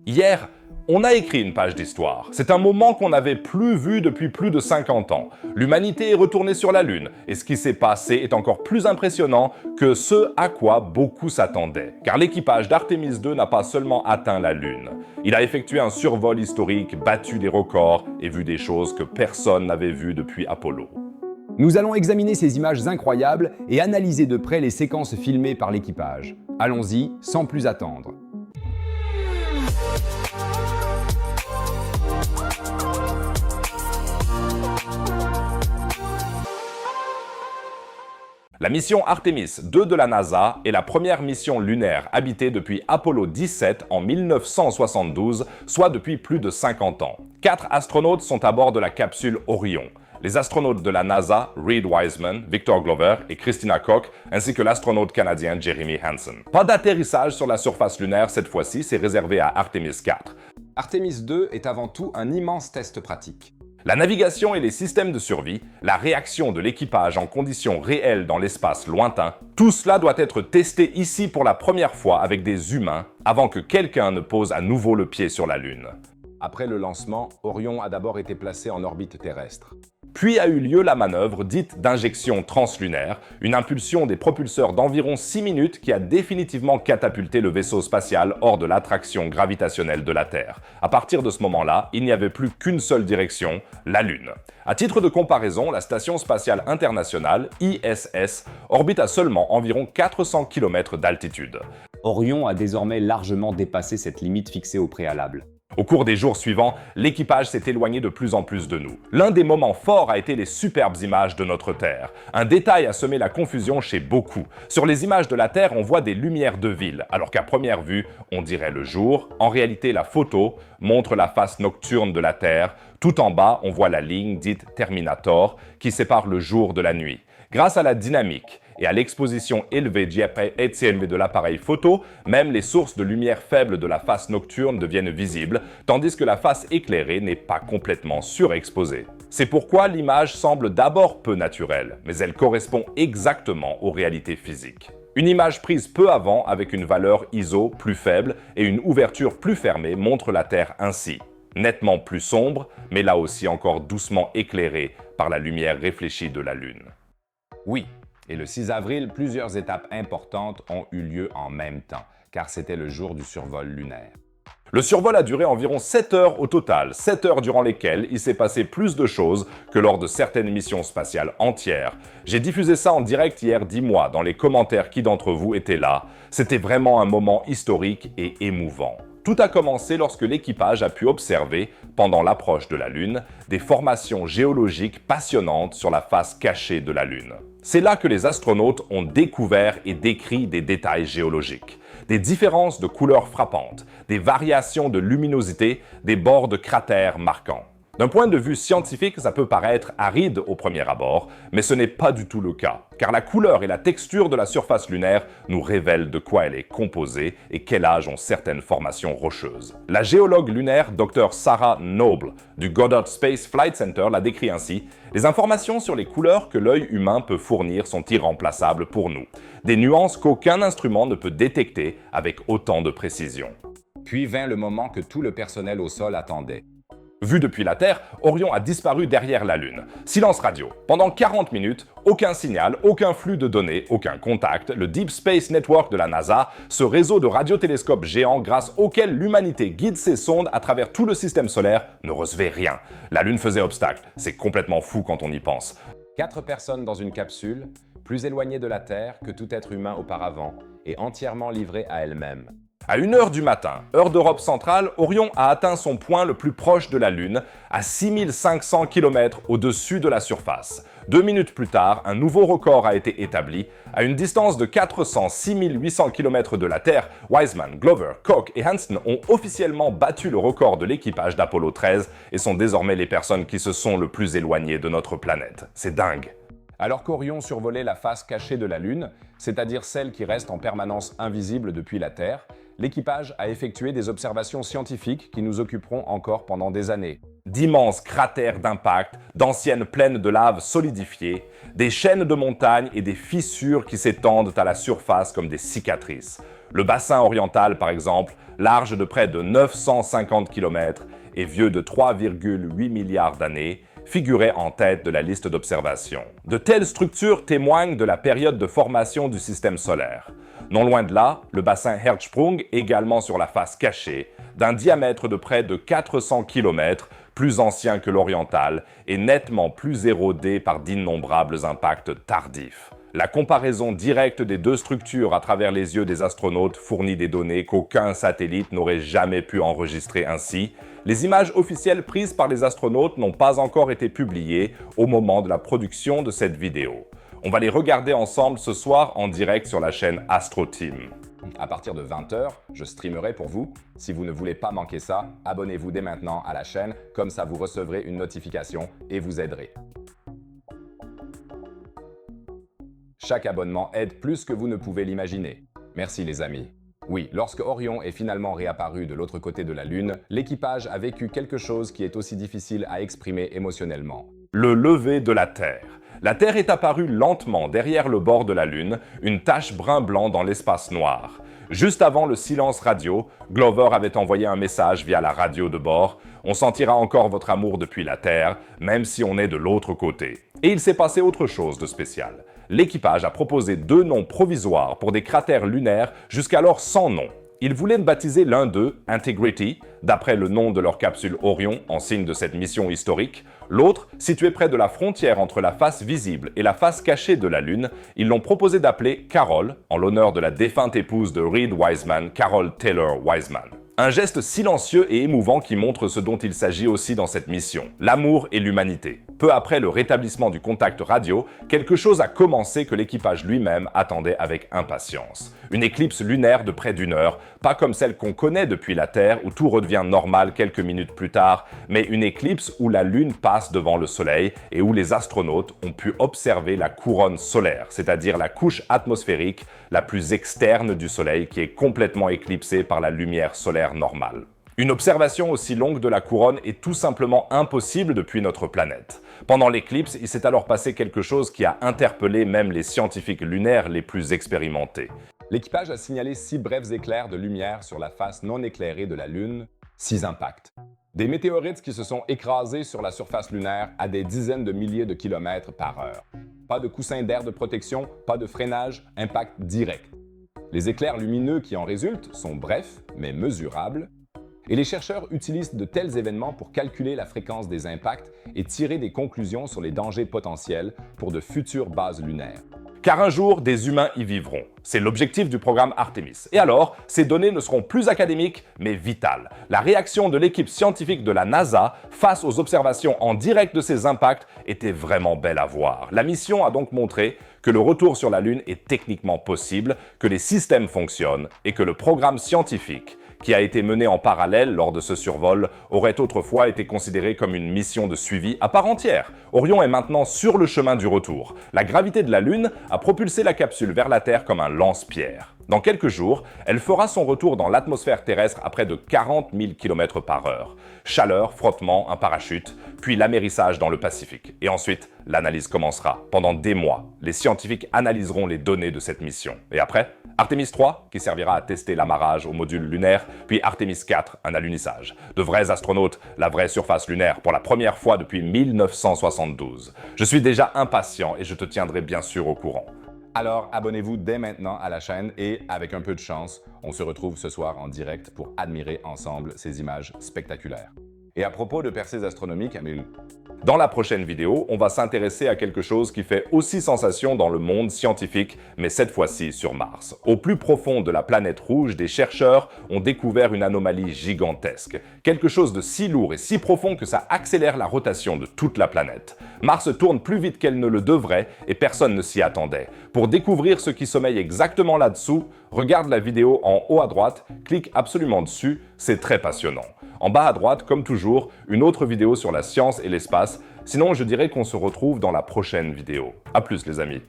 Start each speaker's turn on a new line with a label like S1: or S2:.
S1: Hier, on a écrit une page d'histoire. C'est un moment qu'on n'avait plus vu depuis plus de 50 ans. L'humanité est retournée sur la Lune, et ce qui s'est passé est encore plus impressionnant que ce à quoi beaucoup s'attendaient. Car l'équipage d'Artemis II n'a pas seulement atteint la Lune. Il a effectué un survol historique, battu des records et vu des choses que personne n'avait vues depuis Apollo.
S2: Nous allons examiner ces images incroyables et analyser de près les séquences filmées par l'équipage. Allons-y, sans plus attendre.
S1: La mission Artemis II de la NASA est la première mission lunaire habitée depuis Apollo 17 en 1972, soit depuis plus de 50 ans. 4 astronautes sont à bord de la capsule Orion. Les astronautes de la NASA, Reid Wiseman, Victor Glover et Christina Koch, ainsi que l'astronaute canadien Jeremy Hansen. Pas d'atterrissage sur la surface lunaire cette fois-ci, c'est réservé à Artemis 4.
S2: Artemis II est avant tout un immense test pratique.
S1: La navigation et les systèmes de survie, la réaction de l'équipage en conditions réelles dans l'espace lointain, tout cela doit être testé ici pour la première fois avec des humains avant que quelqu'un ne pose à nouveau le pied sur la Lune.
S2: Après le lancement, Orion a d'abord été placé en orbite terrestre.
S1: Puis a eu lieu la manœuvre dite d'injection translunaire, une impulsion des propulseurs d'environ 6 minutes qui a définitivement catapulté le vaisseau spatial hors de l'attraction gravitationnelle de la Terre. À partir de ce moment-là, il n'y avait plus qu'une seule direction, la Lune. À titre de comparaison, la Station spatiale internationale, ISS, orbite à seulement environ 400 km d'altitude.
S2: Orion a désormais largement dépassé cette limite fixée au préalable.
S1: Au cours des jours suivants, l'équipage s'est éloigné de plus en plus de nous. L'un des moments forts a été les superbes images de notre Terre. Un détail a semé la confusion chez beaucoup. Sur les images de la Terre, on voit des lumières de ville, alors qu'à première vue, on dirait le jour. En réalité, la photo montre la face nocturne de la Terre. Tout en bas, on voit la ligne dite Terminator qui sépare le jour de la nuit. Grâce à la dynamique et à l'exposition élevée GFP de l'appareil photo, même les sources de lumière faibles de la face nocturne deviennent visibles, tandis que la face éclairée n'est pas complètement surexposée. C'est pourquoi l'image semble d'abord peu naturelle, mais elle correspond exactement aux réalités physiques. Une image prise peu avant avec une valeur ISO plus faible et une ouverture plus fermée montre la Terre ainsi. Nettement plus sombre, mais là aussi encore doucement éclairée par la lumière réfléchie de la Lune.
S2: Oui, et le 6 avril, plusieurs étapes importantes ont eu lieu en même temps, car c'était le jour du survol lunaire.
S1: Le survol a duré environ 7 heures au total, 7 heures durant lesquelles il s'est passé plus de choses que lors de certaines missions spatiales entières. J'ai diffusé ça en direct hier, dis-moi dans les commentaires qui d'entre vous étaient là. C'était vraiment un moment historique et émouvant. Tout a commencé lorsque l'équipage a pu observer, pendant l'approche de la Lune, des formations géologiques passionnantes sur la face cachée de la Lune. C'est là que les astronautes ont découvert et décrit des détails géologiques. Des différences de couleurs frappantes, des variations de luminosité, des bords de cratères marquants. D'un point de vue scientifique, ça peut paraître aride au premier abord, mais ce n'est pas du tout le cas, car la couleur et la texture de la surface lunaire nous révèlent de quoi elle est composée et quel âge ont certaines formations rocheuses. La géologue lunaire Dr Sarah Noble du Goddard Space Flight Center l'a décrit ainsi: « Les informations sur les couleurs que l'œil humain peut fournir sont irremplaçables pour nous, des nuances qu'aucun instrument ne peut détecter avec autant de précision. »
S2: Puis vint le moment que tout le personnel au sol attendait.
S1: Vu depuis la Terre, Orion a disparu derrière la Lune. Silence radio. Pendant 40 minutes, aucun signal, aucun flux de données, aucun contact. Le Deep Space Network de la NASA, ce réseau de radiotélescopes géants grâce auquel l'humanité guide ses sondes à travers tout le système solaire, ne recevait rien. La Lune faisait obstacle. C'est complètement fou quand on y pense.
S2: 4 personnes dans une capsule, plus éloignées de la Terre que tout être humain auparavant, et entièrement livrées à elles-mêmes.
S1: À 1h du matin, heure d'Europe centrale, Orion a atteint son point le plus proche de la Lune, à 6500 km au-dessus de la surface. 2 minutes plus tard, un nouveau record a été établi. À une distance de 406 800 km de la Terre, Wiseman, Glover, Koch et Hansen ont officiellement battu le record de l'équipage d'Apollo 13 et sont désormais les personnes qui se sont le plus éloignées de notre planète. C'est dingue!
S2: Alors qu'Orion survolait la face cachée de la Lune, c'est-à-dire celle qui reste en permanence invisible depuis la Terre, l'équipage a effectué des observations scientifiques qui nous occuperont encore pendant des années.
S1: D'immenses cratères d'impact, d'anciennes plaines de lave solidifiées, des chaînes de montagnes et des fissures qui s'étendent à la surface comme des cicatrices. Le bassin oriental, par exemple, large de près de 950 km et vieux de 3,8 milliards d'années, figurait en tête de la liste d'observations. De telles structures témoignent de la période de formation du système solaire. Non loin de là, le bassin Hertzsprung, également sur la face cachée, d'un diamètre de près de 400 km, plus ancien que l'oriental et nettement plus érodé par d'innombrables impacts tardifs. La comparaison directe des deux structures à travers les yeux des astronautes fournit des données qu'aucun satellite n'aurait jamais pu enregistrer ainsi. Les images officielles prises par les astronautes n'ont pas encore été publiées au moment de la production de cette vidéo. On va les regarder ensemble ce soir en direct sur la chaîne Astro Team.
S2: À partir de 20h, je streamerai pour vous. Si vous ne voulez pas manquer ça, abonnez-vous dès maintenant à la chaîne, comme ça vous recevrez une notification et vous aiderez. Chaque abonnement aide plus que vous ne pouvez l'imaginer. Merci les amis. Oui, lorsque Orion est finalement réapparu de l'autre côté de la Lune, l'équipage a vécu quelque chose qui est aussi difficile à exprimer émotionnellement.
S1: Le lever de la Terre. La Terre est apparue lentement derrière le bord de la Lune, une tache brun-blanc dans l'espace noir. Juste avant le silence radio, Glover avait envoyé un message via la radio de bord. On sentira encore votre amour depuis la Terre, même si on est de l'autre côté. Et il s'est passé autre chose de spécial. L'équipage a proposé 2 noms provisoires pour des cratères lunaires jusqu'alors sans nom. Ils voulaient baptiser l'un d'eux Integrity, d'après le nom de leur capsule Orion en signe de cette mission historique. L'autre, situé près de la frontière entre la face visible et la face cachée de la Lune, ils l'ont proposé d'appeler Carol, en l'honneur de la défunte épouse de Reed Wiseman, Carol Taylor Wiseman. Un geste silencieux et émouvant qui montre ce dont il s'agit aussi dans cette mission, l'amour et l'humanité. Peu après le rétablissement du contact radio, quelque chose a commencé que l'équipage lui-même attendait avec impatience. Une éclipse lunaire de près d'1 heure, pas comme celle qu'on connaît depuis la Terre où tout redevient normal quelques minutes plus tard, mais une éclipse où la Lune passe devant le Soleil et où les astronautes ont pu observer la couronne solaire, c'est-à-dire la couche atmosphérique la plus externe du Soleil qui est complètement éclipsée par la lumière solaire normale. Une observation aussi longue de la couronne est tout simplement impossible depuis notre planète. Pendant l'éclipse, il s'est alors passé quelque chose qui a interpellé même les scientifiques lunaires les plus expérimentés.
S2: L'équipage a signalé 6 brefs éclairs de lumière sur la face non éclairée de la Lune, 6 impacts. Des météorites qui se sont écrasés sur la surface lunaire à des dizaines de milliers de kilomètres par heure. Pas de coussin d'air de protection, pas de freinage, impact direct. Les éclairs lumineux qui en résultent sont brefs, mais mesurables, et les chercheurs utilisent de tels événements pour calculer la fréquence des impacts et tirer des conclusions sur les dangers potentiels pour de futures bases lunaires.
S1: Car un jour, des humains y vivront. C'est l'objectif du programme Artemis. Et alors, ces données ne seront plus académiques, mais vitales. La réaction de l'équipe scientifique de la NASA face aux observations en direct de ces impacts était vraiment belle à voir. La mission a donc montré que le retour sur la Lune est techniquement possible, que les systèmes fonctionnent et que le programme scientifique qui a été mené en parallèle lors de ce survol aurait autrefois été considéré comme une mission de suivi à part entière. Orion est maintenant sur le chemin du retour. La gravité de la Lune a propulsé la capsule vers la Terre comme un lance-pierre. Dans quelques jours, elle fera son retour dans l'atmosphère terrestre à près de 40 000 km/h. Chaleur, frottement, un parachute, puis l'amérissage dans le Pacifique. Et ensuite, l'analyse commencera. Pendant des mois, les scientifiques analyseront les données de cette mission. Et après, Artemis 3, qui servira à tester l'amarrage au module lunaire, puis Artemis 4, un alunissage. De vrais astronautes, la vraie surface lunaire, pour la première fois depuis 1972. Je suis déjà impatient et je te tiendrai bien sûr au courant.
S2: Alors abonnez-vous dès maintenant à la chaîne et, avec un peu de chance, on se retrouve ce soir en direct pour admirer ensemble ces images spectaculaires. Et à propos de percées astronomiques,
S1: dans la prochaine vidéo, on va s'intéresser à quelque chose qui fait aussi sensation dans le monde scientifique, mais cette fois-ci sur Mars. Au plus profond de la planète rouge, des chercheurs ont découvert une anomalie gigantesque. Quelque chose de si lourd et si profond que ça accélère la rotation de toute la planète. Mars tourne plus vite qu'elle ne le devrait et personne ne s'y attendait. Pour découvrir ce qui sommeille exactement là-dessous, regarde la vidéo en haut à droite, clique absolument dessus, c'est très passionnant. En bas à droite, comme toujours, une autre vidéo sur la science et l'espace. Sinon, je dirais qu'on se retrouve dans la prochaine vidéo. À plus les amis.